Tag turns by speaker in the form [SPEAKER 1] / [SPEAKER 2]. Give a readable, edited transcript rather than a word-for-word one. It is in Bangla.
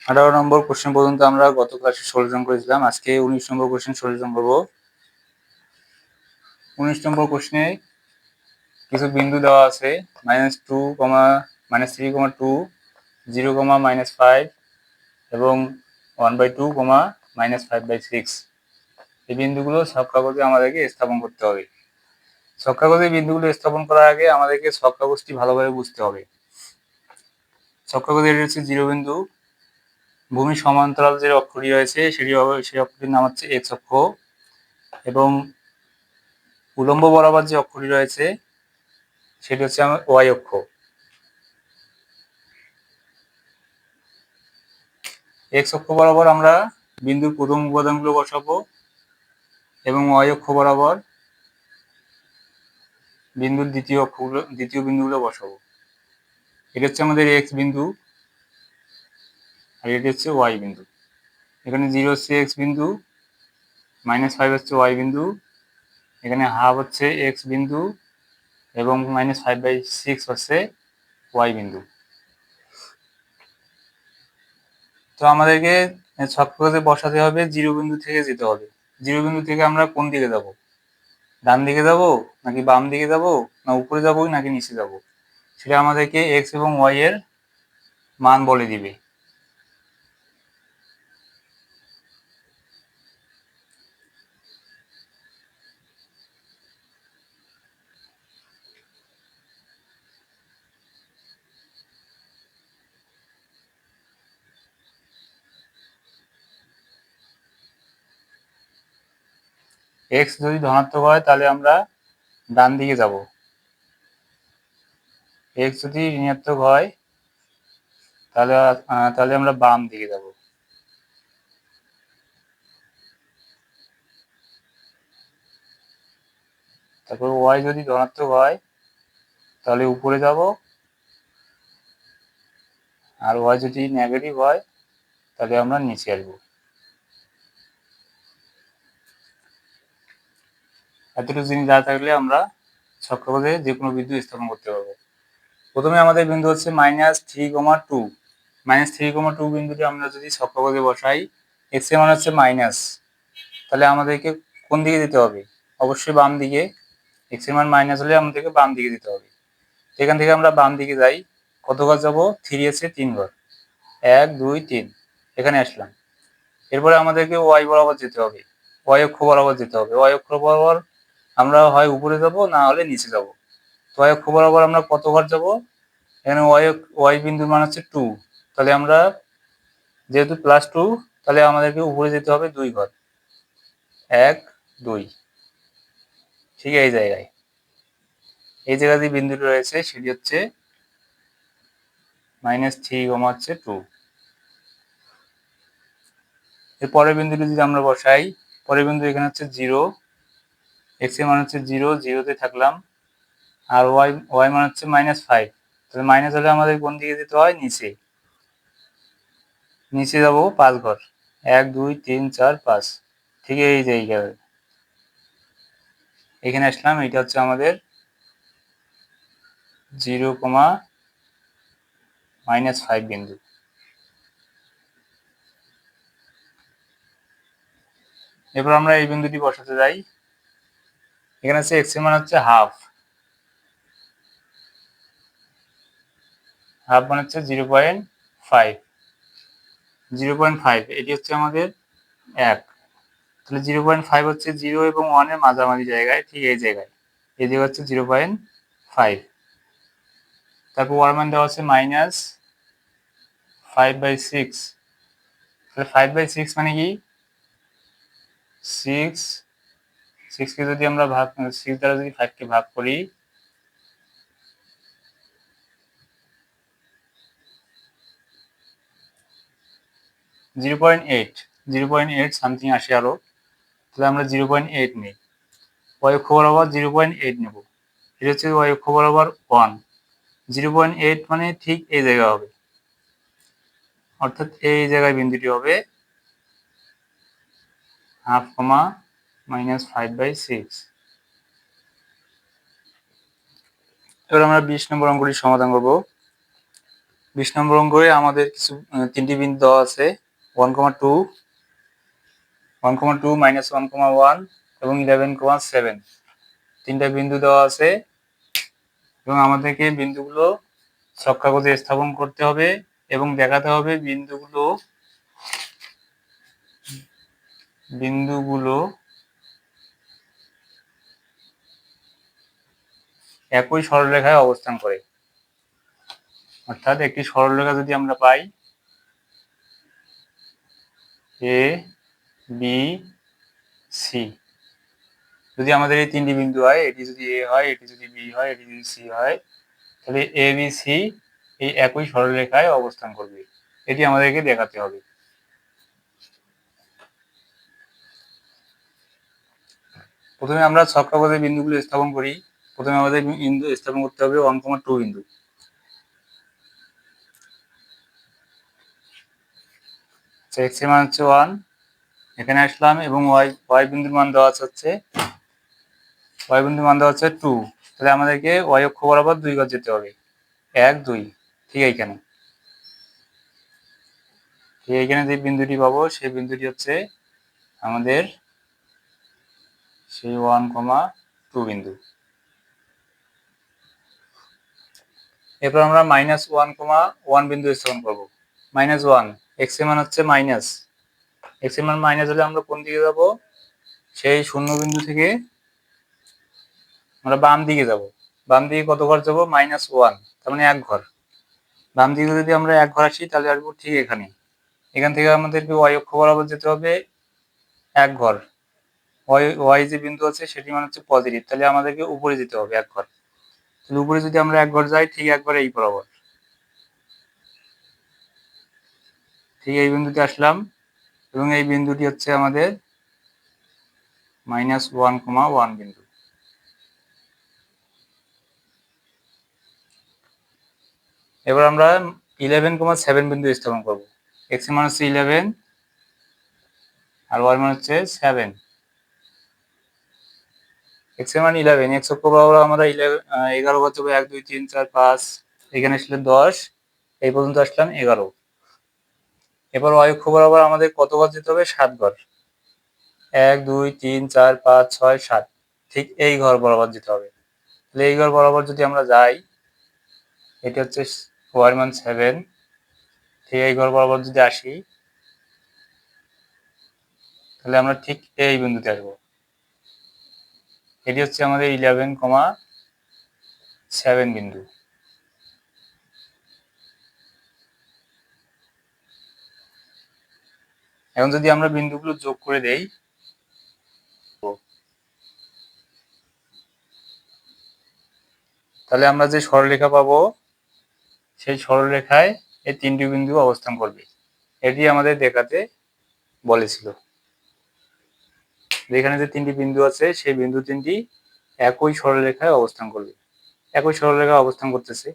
[SPEAKER 1] 18 নম্বর কোশ্চেন পর্যন্ত আমরা গত ক্লাসে সলিউশন করেছিলাম। আজকে 19 নম্বর কোশ্চেন সলিউশন করব। 19 নম্বর কোশ্চেনে কিছু বিন্দু দেওয়া আছে -2, -3, 2, 0, -5 এবং 1/2, -5/6। এই বিন্দুগুলো ছক কাগজে আমাদেরকে স্থাপন করতে হবে। ছক কাগজে বিন্দুগুলো স্থাপন করার আগে আমাদেরকে ছক কাগজটি ভালোভাবে বুঝতে হবে। ছক কাগজে এটা হচ্ছে 0 বিন্দু। ভূমি সমান্তরাল যে অক্ষটি রয়েছে সেই অক্ষটির নাম হচ্ছে এক্স অক্ষ এবং উলম্ব বরাবর যে অক্ষটি রয়েছে সেটি হচ্ছে আমার ওয়াই অক্ষ। এক্স অক্ষ বরাবর আমরা বিন্দুর প্রথম উপাদানগুলো বসাবো এবং ওয়াই অক্ষ বরাবর বিন্দুর দ্বিতীয় বিন্দুগুলো বসাবো। এটা হচ্ছে আমাদের এক্স বিন্দু আর এটি হচ্ছে ওয়াই বিন্দু। এখানে 0 হচ্ছে এক্স বিন্দু, -5 হচ্ছে ওয়াই বিন্দু, এখানে হাফ হচ্ছে এক্স বিন্দু এবং -5/6 হচ্ছে ওয়াই বিন্দু। তো আমাদেরকে ছক কাগজে বসাতে হবে, 0 বিন্দু থেকে যেতে হবে। 0 বিন্দু থেকে আমরা কোন দিকে যাব? ডান দিকে যাব নাকি বাম দিকে যাব না উপরে যাব নাকি নিচে যাব? সেটা আমাদেরকে এক্স এবং ওয়াই এর মান বলে দিবে। এক্স যদি ধনাত্মক হয় তাহলে আমরা ডান দিকে যাব, এক্স যদি ঋণাত্মক হয় তাহলে আমরা বাম দিকে যাব। তারপর ওয়াই যদি ধনাত্মক হয় তাহলে উপরে যাব আর ওয়াই যদি নেগেটিভ হয় তাহলে আমরা নিচে আসবো। এতটুকু জিনিস জানা থাকলে আমরা ছক কাগজে যে কোনো বিন্দু স্থাপন করতে পারবো। প্রথমে আমাদের বিন্দু হচ্ছে -3, 2। -3, 2 বিন্দুটি আমরা যদি ছক কাগজে বসাই, এক্স এর মান হচ্ছে মাইনাস, তাহলে আমাদেরকে কোন দিকে দিতে হবে? অবশ্যই বাম দিকে। এক্স এর মান মাইনাস হলে আমাদেরকে বাম দিকে দিতে হবে। এখান থেকে আমরা বাম দিকে যাই, কত ঘর যাব? 3 আছে 3 ঘর, 1, 2, 3, এখানে আসলাম। এরপরে আমাদেরকে ওয়াই বরাবর যেতে হবে, ওয়াই অক্ষ বরাবর যেতে হবে। ওয়াই অক্ষ বরাবর আমরা হয় উপরে যাব না হলে নিচে যাব। তো ওয়াই অক্ষ বরাবর আমরা কত ঘর যাব? এখানে ওয়াই বিন্দুর মান হচ্ছে 2, তাহলে আমরা যেহেতু +2 তাহলে আমাদেরকে উপরে যেতে হবে 2 ঘর, 1, 2। ঠিক এই জায়গায় যে বিন্দুটি রয়েছে সেটি হচ্ছে -3, 2। এর পরের বিন্দুটি যদি আমরা বসাই, পরের বিন্দু এখানে হচ্ছে 0, এক্স এর মান হচ্ছে 0, 0তে থাকলাম আর ওয়াই মান হচ্ছে -5, তাহলে মাইনাস হলে আমাদের কোন দিকে যেতে হয়? নিচে। নিচে যাব 5 ঘর, 1, 2, 3, 4, 5। ঠিক এই জায়গায় এখানে আসলাম। এটা হচ্ছে আমাদের 0, -5 বিন্দু। এরপর আমরা এই বিন্দুটি বসাতে যাই। এখানে হচ্ছে এক্স এর মান হচ্ছে হাফ, মানে হচ্ছে 0.5, 0.5 এটি হচ্ছে আমাদের 1। তাহলে 0.5 হচ্ছে 0 এবং 1 এর মাঝামাঝি জায়গায়, ঠিক এই জায়গায়। এই জায়গা হচ্ছে 0.5। তারপর ওয়ার মান দেওয়া আছে -5/6। তাহলে 5/6 মানে কি? 6 কে যদি আমরা 6 দ্বারা যদি 5 কে ভাগ করি, 0.8 সামথিং আসে আরো। তাহলে আমরা 0.8 নিই। ওয়াই অক্ষ বরাবর 0.8 নেব। এটা হচ্ছে ওয়াই অক্ষ বরাবর 1। 0.8 মানে ঠিক এই জায়গা হবে, অর্থাৎ এই জায়গায় বিন্দুটি হবে হাফ, -5/6। এবার আমরা 20 নম্বর অঙ্কটির সমাধান করব। 20 নম্বর অঙ্কে আমাদের কিছু তিনটি বিন্দু দেওয়া আছে 1,2, 1,2, -1,1 এবং 11,7 তিনটা বিন্দু দেওয়া আছে এবং আমাদেরকে বিন্দুগুলো ছক কাগজে স্থাপন করতে হবে এবং দেখাতে হবে বিন্দুগুলো একই সরলরেখায় অবস্থান করে। অর্থাৎ একটি সরলরেখা যদি আমরা পাই এ বি সি, যদি আমাদের এই তিনটি বিন্দু হয়, এটি যদি এ হয়, এটি যদি বি হয়, এটি যদি সি হয়, তাহলে এ বি সি এই একই সরলরেখায় অবস্থান করবে, এটি আমাদেরকে দেখাতে হবে। প্রথমে আমরা ছক কাগজে বিন্দুগুলো স্থাপন করি। প্রথমে আমাদের বিন্দু স্থাপন করতে হবে 1,2 বিন্দু। x এর মান হচ্ছে 1, এখানে আসলাম এবং y বিন্দুর মান দেওয়া হচ্ছে 2, তাহলে আমাদেরকে y অক্ষ বরাবর 2 গজ যেতে হবে, 1 2, ঠিক এইখানে যে বিন্দুটি পাবো সেই বিন্দুটি হচ্ছে আমাদের সেই 1,2 বিন্দু। এরপর আমরা -1,1 বিন্দু স্থাপন করব। -1, x এর মান হচ্ছে মাইনাস, x এর মান মাইনাস হলে আমরা কোন দিকে যাব? সেই শূন্য বিন্দু থেকে আমরা বাম দিকে যাব। বাম দিকে কত ঘর যাব? -1, তার মানে 1 ঘর। বাম দিকে যদি আমরা 1 ঘর আসি তাহলে আসবো ঠিক এখানে। এখান থেকে আমাদেরকে y অক্ষ বরাবর যেতে হবে 1 ঘর। y যে বিন্দু আছে সেটি মান হচ্ছে পজিটিভ, তাহলে আমাদেরকে উপরে যেতে হবে 1 ঘর। তাহলে উপরে যদি আমরা 1 ঘর যাই, ঠিক 1 ঘর এই বরাবর, ঠিক এই বিন্দুতে আসলাম এবং এই বিন্দুটি হচ্ছে আমাদের -1,1 বিন্দু। এবার আমরা 11,7 বিন্দু স্থাপন করব। x এর মান হচ্ছে 11 আর y মান হচ্ছে 7। x এর মান 11, x অক্ষ বরাবর আমরা 11 ঘর যাব, 1 2 3 4 5, এখানে আসলে 10, এই পর্যন্ত আসলাম 11। এবার y অক্ষ বরাবর আমাদের কত ঘর যেতে হবে? 7 ঘর, 1 2 3 4 5 6 7, ঠিক এই ঘর বরাবর যেতে হবে। তাহলে এই ঘর বরাবর যদি আমরা যাই, এটা হচ্ছে y মান 7, ঠিক এই ঘর বরাবর যদি আসি তাহলে আমরা ঠিক এই বিন্দুতে আসবো। এটি হচ্ছে আমাদের 11,7 বিন্দু। এখন যদি আমরা বিন্দুগুলো যোগ করে দেই, তাহলে আমরা যে সরলরেখা পাবো সেই সরলরেখায় এই তিনটি বিন্দু অবস্থান করবে, এটি আমাদের দেখাতে বলেছিল। যেখানে যে তিনটি বিন্দু আছে সেই বিন্দু তিনটি একই সরলরেখায় অবস্থান করবে, একই সরলরেখায় অবস্থান করতেছে।